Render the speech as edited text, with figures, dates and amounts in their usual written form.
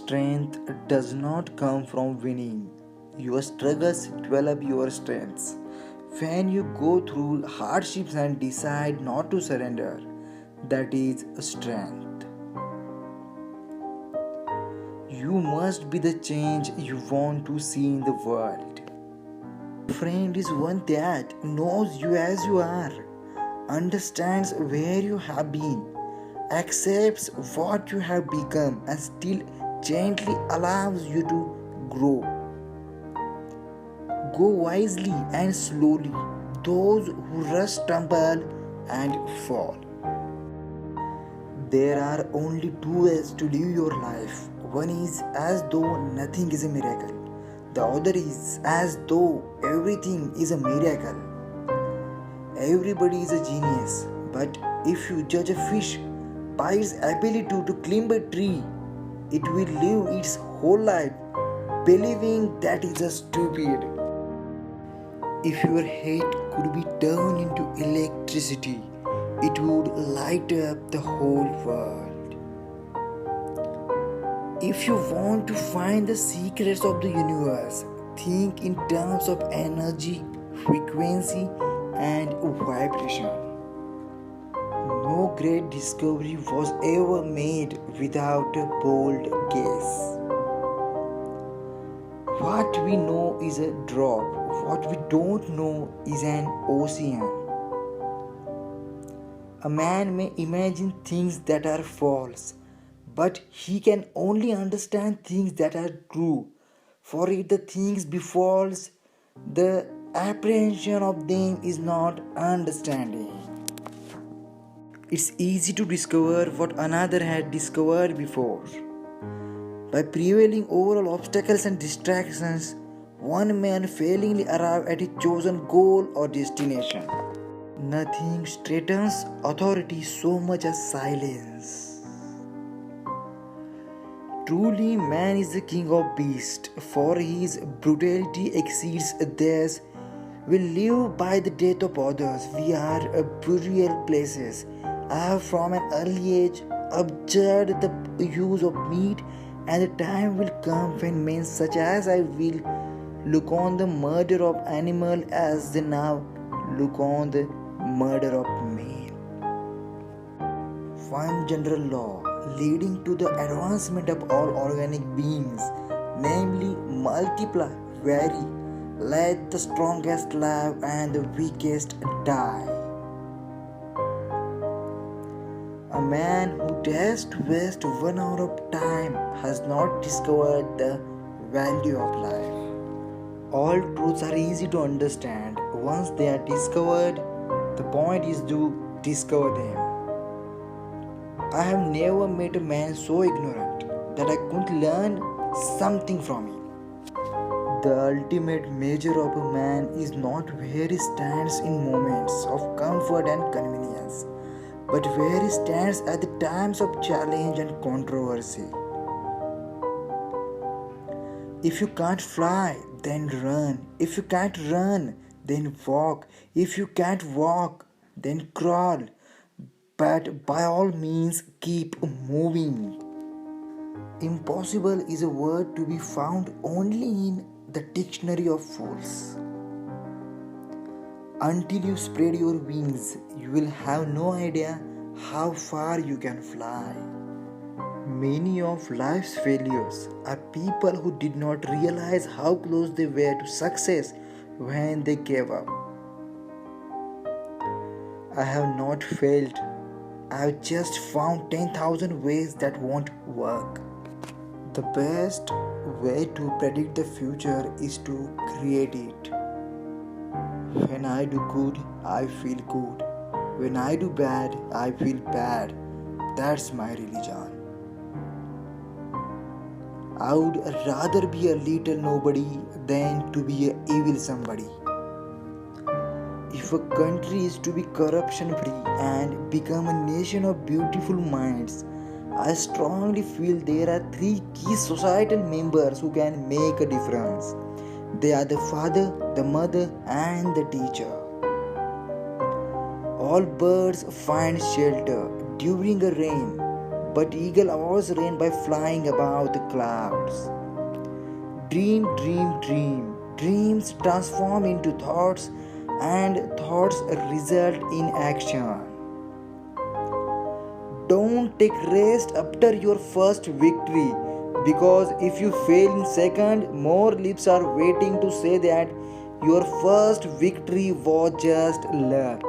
strength does not come from winning. Your struggles develop your strengths. When you go through hardships and decide not to surrender, that is strength. You must be the change you want to see in the world. Friend is one that knows you as you are, understands where you have been, accepts what you have become, and still gently allows you to grow. Go wisely and slowly. Those who rush stumble and fall. There are only two ways to live your life. One is as though nothing is a miracle. The other is as though everything is a miracle. Everybody is a genius, but if you judge a fish by its ability to climb a tree, it will live its whole life believing that it is stupid. If your hate could be turned into electricity, it would light up the whole world. If you want to find the secrets of the universe, think in terms of energy, frequency, and vibration. No great discovery was ever made without a bold guess. What we know is a drop, what we don't know is an ocean. A man may imagine things that are false, but he can only understand things that are true. For if the things be false, the apprehension of them is not understanding. It's easy to discover what another had discovered before. By prevailing over all obstacles and distractions, one may unfailingly arrive at his chosen goal or destination. Nothing straightens authority so much as silence. Truly, man is the king of beasts, for his brutality exceeds theirs. We live by the death of others. We are burial places. I have from an early age observed the use of meat, and the time will come when men such as I will look on the murder of animal as they now look on the murder of man. One general law leading to the advancement of all organic beings, namely multiply, vary, let the strongest live and the weakest die. A man who dares to waste 1 hour of time has not discovered the value of life. All truths are easy to understand. Once they are discovered, the point is to discover them. I have never met a man so ignorant that I couldn't learn something from him. The ultimate measure of a man is not where he stands in moments of comfort and convenience, but where he stands at the times of challenge and controversy. If you can't fly, then run. If you can't run, then walk. If you can't walk, then crawl. But by all means, keep moving. Impossible is a word to be found only in the dictionary of fools. Until you spread your wings, you will have no idea how far you can fly. Many of life's failures are people who did not realize how close they were to success when they gave up. I have not failed. I have just found 10,000 ways that won't work. The best way to predict the future is to create it. When I do good, I feel good. When I do bad, I feel bad. That's my religion. I would rather be a little nobody than to be an evil somebody. If a country is to be corruption free and become a nation of beautiful minds, I strongly feel there are 3 key societal members who can make a difference. They are the father, the mother, and the teacher. All birds find shelter during a rain. but eagle avoids rain by flying above the clouds. Dream, dream, dream. Dreams transform into thoughts, and thoughts result in action. Don't take rest after your first victory, because if you fail in second, more lips are waiting to say that your first victory was just luck.